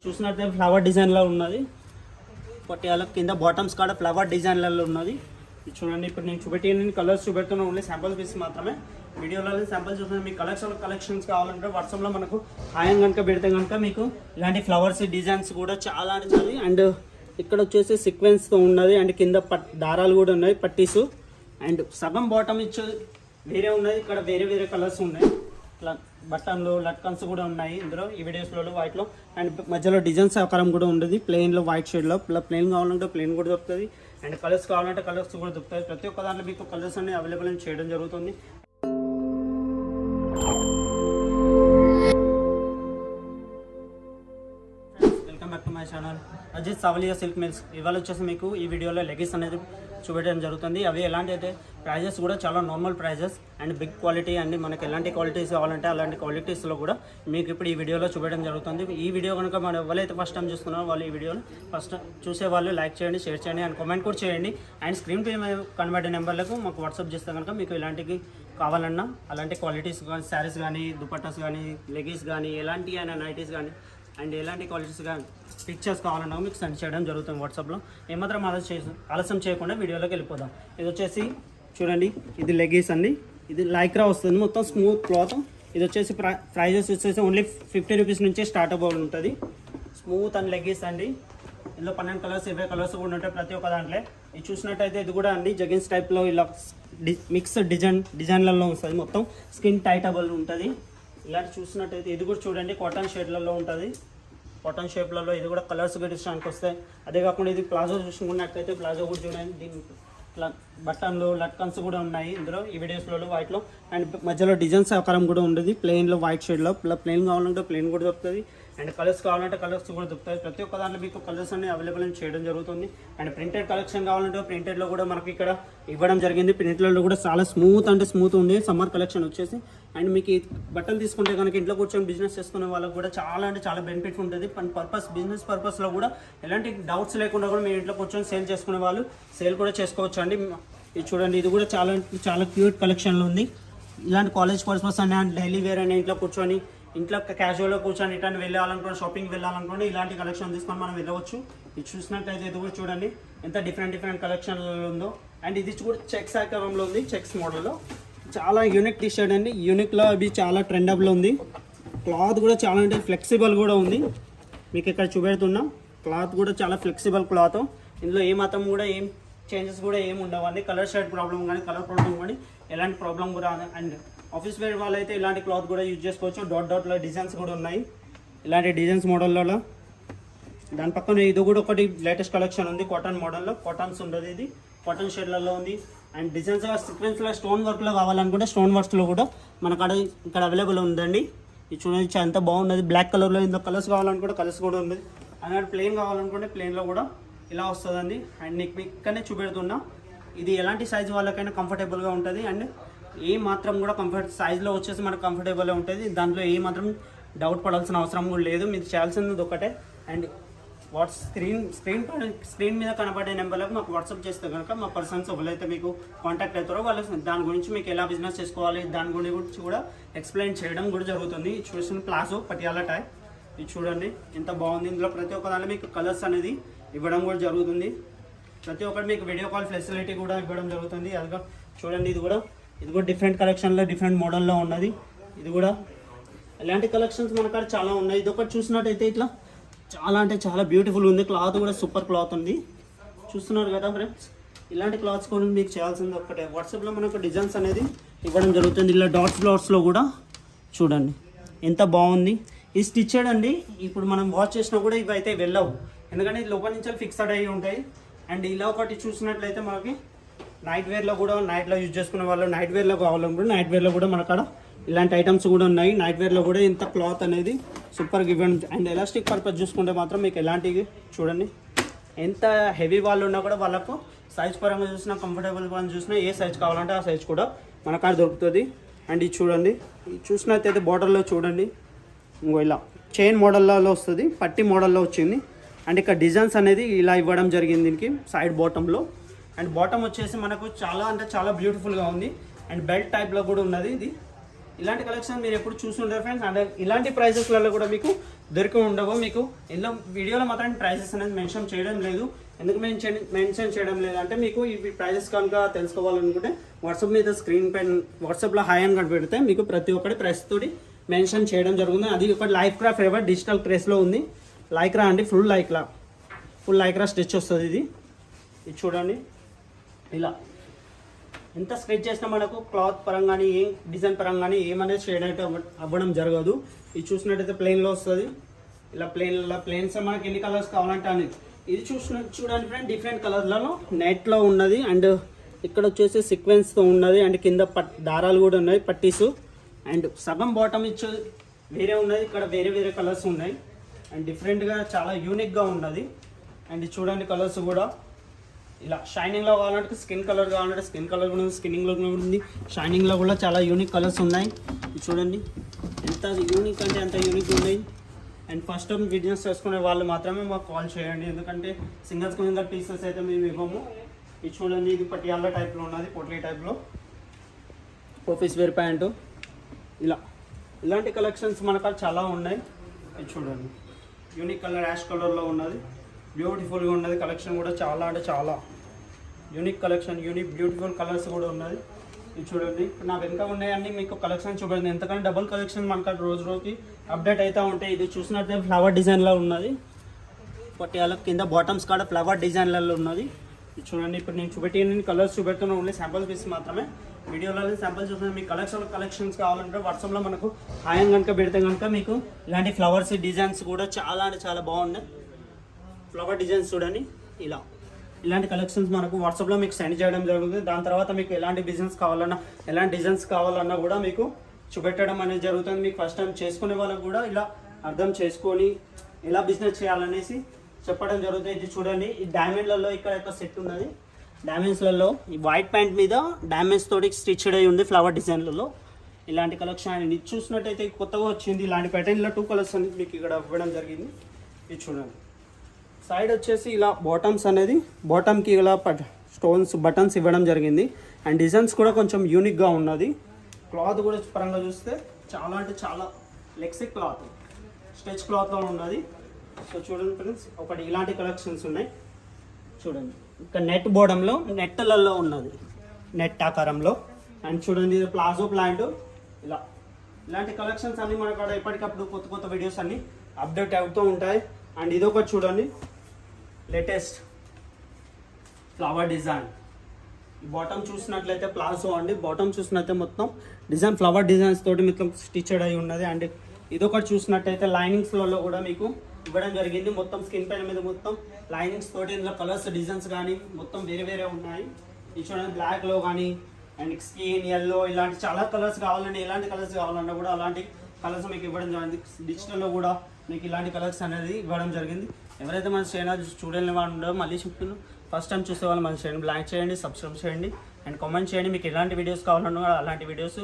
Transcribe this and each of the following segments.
చూసినట్లయితే ఫ్లవర్ డిజైన్లో ఉన్నది. పట్టియాల కింద బాటమ్స్ కాడ ఫ్లవర్ డిజైన్లలో ఉన్నది. ఇది చూడండి. ఇప్పుడు నేను చూపెట్టిన కలర్స్ చూపెడుతున్నా, ఓన్లీ శాంపుల్ పీస్ మాత్రమే. వీడియోలో శాంపుల్ చూస్తున్నాను. మీకు కలెక్షన్స్ కావాలంటే వాట్సాప్లో మనకు హాయం కనుక పెడితే కనుక మీకు ఇలాంటి ఫ్లవర్స్ డిజైన్స్ కూడా చాలా అంటే అండ్ ఇక్కడ వచ్చేసి సీక్వెన్స్తో ఉన్నది. అండ్ కింద దారాలు కూడా ఉన్నాయి, పట్టీసు. అండ్ సగం బాటమ్ ఇచ్చేది వేరే ఉన్నది. ఇక్కడ వేరే వేరే కలర్స్ ఉన్నాయి. ఇట్లా బటన్లు లట్కన్స్ కూడా ఉన్నాయి ఇందులో ఈ వీడియోస్లో వాటిలో. అండ్ మధ్యలో డిజైన్స్ ఆకారం కూడా ఉండదు. ప్లెయిన్లో వైట్ షేడ్లో ప్లెయిన్ కావాలంటే ప్లెయిన్ కూడా దొరుకుతుంది. అండ్ కలర్స్ కావాలంటే కలర్స్ కూడా దొరుకుతాయి. ప్రతి ఒక్క దాంట్లో మీకు కలర్స్ అన్ని అవైలబుల్ చేయడం జరుగుతుంది. Welcome back to my channel Ajit Savaliya Silk Mills. ఇవాళ వచ్చేసి మీకు ఈ వీడియోలో లెగిన్స్ అనేది చూపెట్టడం జరుగుతుంది. అవి ఎలాంటి అయితే ప్రైజెస్ కూడా చాలా normal prices and big quality అండి. మనకి ఎలాంటి క్వాలిటీస్ కావాలంటే అలాంటి క్వాలిటీస్లో కూడా మీకు ఇప్పుడు ఈ వీడియోలో చూపెట్టడం జరుగుతుంది. ఈ వీడియో కనుక మనం ఎవరైతే ఫస్ట్ టైం చూస్తున్నారో వాళ్ళు ఈ వీడియోని ఫస్ట్ చూసే వాళ్ళు లైక్ చేయండి, షేర్ చేయండి అండ్ కామెంట్ కూడా చేయండి. అండ్ స్క్రీన్ పే కనబడే నెంబర్లకు మాకు వాట్సాప్ చేస్తే కనుక మీకు ఇలాంటివి కావాలన్నా అలాంటి క్వాలిటీస్ కానీ శారీస్ కానీ దుపట్టాస్ కానీ లెగిన్స్ కానీ ఎలాంటి అయినా నైటీస్ కానీ అండ్ ఎలాంటి క్వాలిటీస్ కానీ పిక్చర్స్ కావాలన్నా మీకు సెండ్ చేయడం జరుగుతుంది వాట్సాప్లో. ఏమాత్రం ఆలస్యం చేయకుండా వీడియోలోకి వెళ్ళిపోదాం. ఇది వచ్చేసి చూడండి, ఇది లెగిన్స్ అండి. ఇది లైక్రా వస్తుంది, మొత్తం స్మూత్ క్లాత్. ఇది వచ్చేసి ప్రైజెస్ వచ్చేసి ఓన్లీ 50 రూపీస్ నుంచే స్టార్ట్ అవ్వాలి ఉంటుంది. స్మూత్ అండ్ లెగిన్స్ అండి. ఇందులో 12 కలర్స్ 20 కలర్స్ కూడా ఉంటాయి ప్రతి ఒక్క దాంట్లో. ఇది చూసినట్టయితే ఇది కూడా అండి జగిన్స్ టైప్లో ఇలా మిక్స్ డిజైన్లలో వస్తుంది. మొత్తం స్కిన్ టైటబుల్ ఉంటుంది. ఇలాంటి చూసినట్టయితే ఇది కూడా చూడండి కాటన్ షేడ్లలో ఉంటుంది. కాటన్ షేప్లలో ఇది కూడా కలర్స్ గడిచడానికి వస్తాయి. అదే కాకుండా ఇది ప్లాజో చూసుకున్నట్టయితే ప్లాజో కూడా చూడండి. దీని ఇట్లా బటన్లు లట్కన్స్ కూడా ఉన్నాయి ఇందులో ఈ వీడియోస్లో వాటిలో. అండ్ మధ్యలో డిజైన్స్ ఆకారం కూడా ఉండదు. ప్లెయిన్లో వైట్ షేడ్లో ప్లెయిన్ కావాలంటే ప్లెయిన్ కూడా దొరుకుతుంది. అండ్ కలర్స్ కావాలంటే కలర్స్ కూడా దొరుకుతాయి. ప్రతి ఒక్క దాంట్లో మీకు కలర్స్ అన్ని అవైలబుల్ చేయడం జరుగుతుంది. అండ్ ప్రింటెడ్ కలెక్షన్ కావాలంటే ప్రింటెడ్లో కూడా మనకి ఇక్కడ ఇవ్వడం జరిగింది. ప్రింటెడ్లో కూడా చాలా స్మూత్ అంటే స్మూత్ ఉంది సమ్మర్ కలెక్షన్ వచ్చేసి. అండ్ మీకు ఈ బట్టలు తీసుకుంటే కనుక ఇంట్లో కూర్చొని బిజినెస్ చేసుకునే వాళ్ళకి కూడా చాలా అంటే చాలా బెనిఫిట్ ఉంటుంది. బిజినెస్ పర్పస్లో కూడా ఎలాంటి డౌట్స్ లేకుండా కూడా మీరు ఇంట్లో కూర్చొని సేల్ చేసుకునే వాళ్ళు సేల్ కూడా చేసుకోవచ్చు అండి. ఇది చూడండి, ఇది కూడా చాలా చాలా క్యూట్ కలెక్షన్లో ఉంది. ఇలాంటి college purpose and daily wear అనే ఇంట్లో కూర్చొని ఇంట్లో క్యాజువల్గా కూర్చొని ఇట్లా వెళ్ళాలనుకోండి, షాపింగ్ వెళ్ళాలనుకోండి, ఇలాంటి కలెక్షన్ తీసుకొని మనం వెళ్ళవచ్చు. ఇది చూసినట్లయితే ఇది కూడా చూడండి ఎంత డిఫరెంట్ కలెక్షన్లో ఉందో. అండ్ ఇది కూడా చెక్స్ ఆకారంలో ఉంది, చెక్స్ మోడల్లో. చాలా యూనిక్ టీ షర్ట్ అండి. యూనిక్లో అవి చాలా ట్రెండబుల్ ఉంది. క్లాత్ కూడా చాలా అంటే ఫ్లెక్సిబుల్ కూడా ఉంది. మీకు ఇక్కడ చూపెడుతున్నా క్లాత్ కూడా చాలా ఫ్లెక్సిబుల్ క్లాత్. ఇందులో ఏమాత్రం కూడా ఏం చేంజెస్ కూడా ఏమి ఉండవండి. కలర్ షర్ట్ ప్రాబ్లం కానీ కలర్ ప్రాబ్లం కానీ ఎలాంటి ప్రాబ్లం కూడా. అండ్ ఆఫీస్ వేర్ వాళ్ళు అయితే ఇలాంటి క్లాత్ కూడా యూజ్ చేసుకోవచ్చు. డాట్లో డిజైన్స్ కూడా ఉన్నాయి, ఇలాంటి డిజైన్స్ మోడల్లో. దాని పక్కన ఇది కూడా ఒకటి లేటెస్ట్ కలెక్షన్ ఉంది కాటన్ మోడల్లో. కాటన్స్ ఉండదు, ఇది కాటన్ షేడ్లలో ఉంది. అండ్ డిజైన్స్గా సీక్వెన్స్లో స్టోన్ వర్క్లో కావాలనుకుంటే స్టోన్ వర్క్స్లో కూడా మనకు ఇక్కడ అవైలబుల్ ఉందండి. ఇది చూడండి ఎంత బాగున్నది. బ్లాక్ కలర్లో ఇందులో కలర్స్ కావాలనుకుంటే కలర్స్ కూడా ఉంది. అలాంటి ప్లెయిన్ కావాలనుకుంటే ప్లెయిన్లో కూడా ఇలా వస్తుందండి. అండ్ మీకు ఇక్కడనే చూపెడుతున్నా ఇది ఎలాంటి సైజ్ వాళ్ళకైనా కంఫర్టబుల్గా ఉంటుంది. అండ్ ఏ మాత్రం కూడా సైజ్లో వచ్చేసి మనకు కంఫర్టబుల్గా ఉంటుంది. దాంట్లో ఏ మాత్రం డౌట్ పడాల్సిన అవసరం కూడా లేదు. మీరు చేయాల్సింది ఒకటే. అండ్ స్క్రీన్ మీద కనబడే నెంబర్లకు మాకు వాట్సాప్ చేస్తే కనుక మా పర్సన్స్ ఎవరైతే మీకు కాంటాక్ట్ అవుతారో వాళ్ళు దాని గురించి మీకు ఎలా బిజినెస్ చేసుకోవాలి దాని గురించి కూడా ఎక్స్ప్లెయిన్ చేయడం కూడా జరుగుతుంది. చూసిన ప్లాజో పటియాలా టైప్ ఇది చూడండి ఎంత బాగుంది. ఇందులో ప్రతి ఒక్క దాంట్లో మీకు కలర్స్ అనేది ఇవ్వడం కూడా జరుగుతుంది. ప్రతి ఒక్కటి మీకు వీడియో కాల్ ఫెసిలిటీ కూడా ఇవ్వడం జరుగుతుంది. అదిగా చూడండి, ఇది కూడా డిఫరెంట్ కలెక్షన్లో డిఫరెంట్ మోడల్లో ఉన్నది. ఇది కూడా ఇలాంటి కలెక్షన్స్ మన కాడ చాలా ఉన్నాయి. ఇది ఒకటి చూసినట్టయితే ఇట్లా చాలా అంటే చాలా బ్యూటిఫుల్ ఉంది. క్లాత్ కూడా సూపర్ క్లాత్ ఉంది. చూస్తున్నారు కదా ఫ్రెండ్స్. ఇలాంటి క్లాత్స్ కూడా మీకు చేయాల్సింది ఒక్కటే. వాట్సాప్లో మనకు డిజైన్స్ అనేది ఇవ్వడం జరుగుతుంది. ఇలా డాట్స్లో కూడా చూడండి ఎంత బాగుంది. ఇది స్టిచ్చెడ్ అండి. ఇప్పుడు మనం వాష్ చేసినా కూడా ఇవి అయితే వెళ్ళవు, ఎందుకంటే లోపల నుంచి ఫిక్స్డ్ అయ్యి ఉంటాయి. అండ్ ఇలా ఒకటి చూసినట్లయితే మనకి నైట్ వేర్లో కూడా నైట్లో యూజ్ చేసుకునే వాళ్ళు నైట్ వేర్లో కావాలనుకుంటే నైట్ వేర్లో కూడా మనకాడ ఇలాంటి ఐటమ్స్ కూడా ఉన్నాయి. నైట్ వేర్లో కూడా ఇంత క్లాత్ అనేది సూపర్గా ఇవ్వండి. అండ్ ఎలాస్టిక్ పర్పస్ చూసుకుంటే మాత్రం మీకు ఎలాంటివి చూడండి ఎంత హెవీ వాళ్ళు ఉన్నా కూడా వాళ్ళకు సైజ్ పరంగా చూసినా కంఫర్టబుల్ పరంగా చూసినా ఏ సైజ్ కావాలంటే ఆ సైజ్ కూడా మన కాడ దొరుకుతుంది. అండ్ ఇది చూడండి, ఇది చూసినట్టయితే బార్డర్లో చూడండి ఇంకో ఇలా చైన్ మోడల్లో వస్తుంది, పట్టి మోడల్లో వచ్చింది. అండ్ ఇక్కడ డిజైన్స్ అనేది ఇలా ఇవ్వడం జరిగింది దీనికి సైడ్ బాటంలో. అండ్ బాటమ్ వచ్చేసి మనకు చాలా అంటే చాలా బ్యూటిఫుల్గా ఉంది. అండ్ బెల్ట్ టైప్లో కూడా ఉన్నది. ఇది ఇలాంటి కలెక్షన్ మీరు ఎప్పుడు చూస్తుంటారు ఫ్రెండ్స్. అండ్ ఇలాంటి ప్రైజెస్లలో కూడా మీకు దొరికి ఉండవు. మీకు ఇందులో వీడియోలో మాత్రం ప్రైజెస్ అనేది మెన్షన్ చేయడం లేదు. ఎందుకు మెన్షన్ చేయడం లేదంటే మీకు ఈ ప్రైజెస్ కనుక తెలుసుకోవాలనుకుంటే వాట్సాప్ మీద స్క్రీన్ పైన వాట్సాప్లో హాయ్ అని కనిపెడితే మీకు ప్రతి ఒక్కటి ప్రైస్ తోటి మెన్షన్ చేయడం జరుగుతుంది. అది ఒక లైఫ్ క్రా ఫేవర్ డిజిటల్ ప్రెస్లో ఉంది. లైక్రా అండి, ఫుల్ లైక్రా స్టిచ్ వస్తుంది. ఇది చూడండి, ఇలా ఎంత స్ట్రెచ్ చేసినా మనకు క్లాత్ పరంగానే ఏం డిజైన్ పరంగానే ఏమనేది షేడ్ అయితే అవ్వడం జరగదు. ఇది చూసినట్టయితే ప్లెయిన్లో వస్తుంది. ఇలా ప్లెయిన్స్ మనకి ఎన్ని కలర్స్ కావాలంటే అని ఇది చూడండి ఫ్రెండ్, డిఫరెంట్ కలర్లలో నెట్లో ఉన్నది. అండ్ ఇక్కడ వచ్చేసి సీక్వెన్స్తో ఉన్నది. అండ్ కింద దారాలు కూడా ఉన్నాయి, పట్టీసు. అండ్ సగం బాటమ్ ఇచ్చి వేరే ఉన్నది, ఇక్కడ వేరే వేరే కలర్స్ ఉన్నాయి. అండ్ డిఫరెంట్గా చాలా యూనిక్గా ఉన్నది. అండ్ చూడండి కలర్స్ కూడా ఇలా షైనింగ్లో కావాలంటే స్కిన్ కలర్ కావాలంటే స్కిన్ కలర్ కూడా ఉంది, స్కిన్నింగ్లో కూడా ఉంది, షైనింగ్లో కూడా చాలా యూనిక్ కలర్స్ ఉన్నాయి. చూడండి ఎంత యూనిక్ అంటే అంత యూనిక్ ఉన్నాయి. అండ్ ఫస్ట్ టైం బిజినెస్ చేసుకునే వాళ్ళు మాత్రమే మాకు కాల్ చేయండి, ఎందుకంటే సింగిల్ పీసెస్ అయితే మేము ఇవ్వము. ఇది చూడండి, ఇది పటియాలా టైప్లో ఉన్నది, పోట్లీ టైప్లో ఆఫీస్ వేర్ ప్యాంటు. ఇలాంటి కలెక్షన్స్ మనకు చాలా ఉన్నాయి. ఇది చూడండి, యూనిక్ కలర్ యాష్ కలర్లో ఉన్నది, బ్యూటిఫుల్గా ఉన్నది. కలెక్షన్ కూడా చాలా అంటే చాలా యూనిక్ కలెక్షన్, బ్యూటిఫుల్ కలర్స్ కూడా ఉన్నది. ఇది చూడండి, నా వెనుక ఉన్నాయన్నీ మీకు కలెక్షన్ చూడండి. ఎంతకంటే డబుల్ కలెక్షన్ మనకు రోజు రోజుకి అప్డేట్ అవుతూ ఉంటాయి. ఇది చూసినట్టే ఫ్లవర్ డిజైన్లో ఉన్నది, పట్టియాల కింద బాటమ్స్ కాడ ఫ్లవర్ డిజైన్లలో ఉన్నది. ఇది చూడండి, ఇప్పుడు నేను చూపెట్టిన కలర్స్ చూపెడుతున్నా, ఓన్లీ శాంపుల్ పీస్ మాత్రమే. వీడియోలో శాంపుల్ చూస్తున్నాను. మీకు కలెక్షన్స్ కావాలంటే వాట్సాప్లో మనకు హాయం కనుక పెడితే కనుక మీకు ఇలాంటి ఫ్లవర్స్ డిజైన్స్ కూడా చాలా అంటే చాలా బాగున్నాయి. ఫ్లవర్ డిజైన్స్ చూడండి, ఇలాంటి కలెక్షన్స్ మనకు వాట్సాప్లో మీకు సెండ్ చేయడం జరుగుతుంది. దాని తర్వాత మీకు ఎలాంటి బిజినెస్ కావాలన్నా ఎలాంటి డిజైన్స్ కావాలన్నా కూడా మీకు చూపెట్టడం అనేది జరుగుతుంది. మీకు ఫస్ట్ టైం చేసుకునే వాళ్ళకు కూడా ఇలా అర్థం చేసుకొని ఎలా బిజినెస్ చేయాలనేసి చెప్పడం జరుగుతుంది. ఇది చూడండి, ఈ డైమండ్లలో ఇక్కడ ఒక సెట్ ఉన్నది. డైమండ్స్లలో ఈ వైట్ ప్యాంట్ మీద డైమండ్స్ తోటి స్టిచ్డ్ అయి ఉంది ఫ్లవర్ డిజైన్లలో. ఇలాంటి కలెక్షన్ ఇది చూసినట్టయితే కొత్తగా వచ్చింది. ఇలాంటి ప్యాటర్న్లో 2 కలర్స్ అనేది మీకు ఇక్కడ ఇవ్వడం జరిగింది. ఇది చూడండి, సైడ్ వచ్చేసి ఇలా బాటమ్స్ అనేది బాటమ్కి ఇలా స్టోన్స్ బటన్స్ ఇవ్వడం జరిగింది. అండ్ డిజైన్స్ కూడా కొంచెం యూనిక్గా ఉన్నది. క్లాత్ కూడా పరంగా చూస్తే చాలా అంటే చాలా లెక్సీ క్లాత్, స్టెచ్ క్లాత్లో ఉన్నది. సో చూడండి ఫ్రెండ్స్, ఒకటి ఇలాంటి కలెక్షన్స్ ఉన్నాయి చూడండి. ఇంకా నెట్ బోర్డంలో నెట్లలో ఉన్నది, నెట్ ఆకారంలో. అండ్ చూడండి, ఇది ప్లాజో ప్లాంట్. ఇలాంటి కలెక్షన్స్ అన్నీ మనకు అక్కడ ఎప్పటికప్పుడు కొత్త వీడియోస్ అన్నీ అప్డేట్ అవుతూ ఉంటాయి. అండ్ ఇదొకటి చూడండి, లేటెస్ట్ ఫ్లవర్ డిజైన్. బాటమ్ చూసినట్లయితే ప్లాజో అండి, బాటమ్ చూసినట్లయితే మొత్తం డిజైన్ ఫ్లవర్ డిజైన్స్ తోటి మొత్తం స్టిచ్డ్ అయి ఉన్నది. అండ్ ఇదొకటి చూసినట్టయితే లైనింగ్స్లలో కూడా మీకు ఇవ్వడం జరిగింది. మొత్తం స్కిన్ పైన మీద మొత్తం లైనింగ్స్ తోటి ఇందులో కలర్స్ డిజైన్స్ కానీ మొత్తం వేరే వేరే ఉన్నాయి. ఇది చూడండి, బ్లాక్లో కానీ అండ్ స్కిన్ ఎల్లో ఇలాంటి చాలా కలర్స్ కావాలండి. ఎలాంటి కలర్స్ కావాలన్నా కూడా అలాంటి కలర్స్ మీకు ఇవ్వడం జరిగింది. డిజిటల్లో కూడా మీకు ఇలాంటి కలర్స్ అనేది ఇవ్వడం జరిగింది. ఎవరైతే మన ఛానల్ చూడలేని వాళ్ళు ఉండో మళ్ళీ చెప్తున్నాను, ఫస్ట్ టైం చూసే వాళ్ళు మన ఛానల్ లైక్ చేయండి, సబ్స్క్రైబ్ చేయండి అండ్ కామెంట్ చేయండి. మీకు ఎలాంటి వీడియోస్ కావాలన్నా అలాంటి వీడియోస్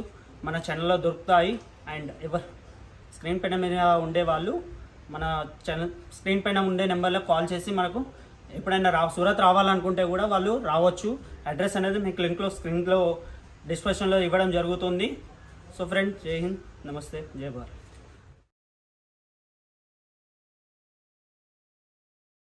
మన ఛానల్లో దొరుకుతాయి. అండ్ స్క్రీన్ పైన మీద ఉండేవాళ్ళు మన ఛానల్ స్క్రీన్ పైన ఉండే నెంబర్లో కాల్ చేసి మనకు ఎప్పుడైనా సూరత్ రావాలనుకుంటే కూడా వాళ్ళు రావచ్చు. అడ్రస్ అనేది మీకు లింక్లో స్క్రీన్లో డిస్క్రిప్షన్లో ఇవ్వడం జరుగుతుంది. సో ఫ్రెండ్స్, జై హింద్, నమస్తే, జై భారత్.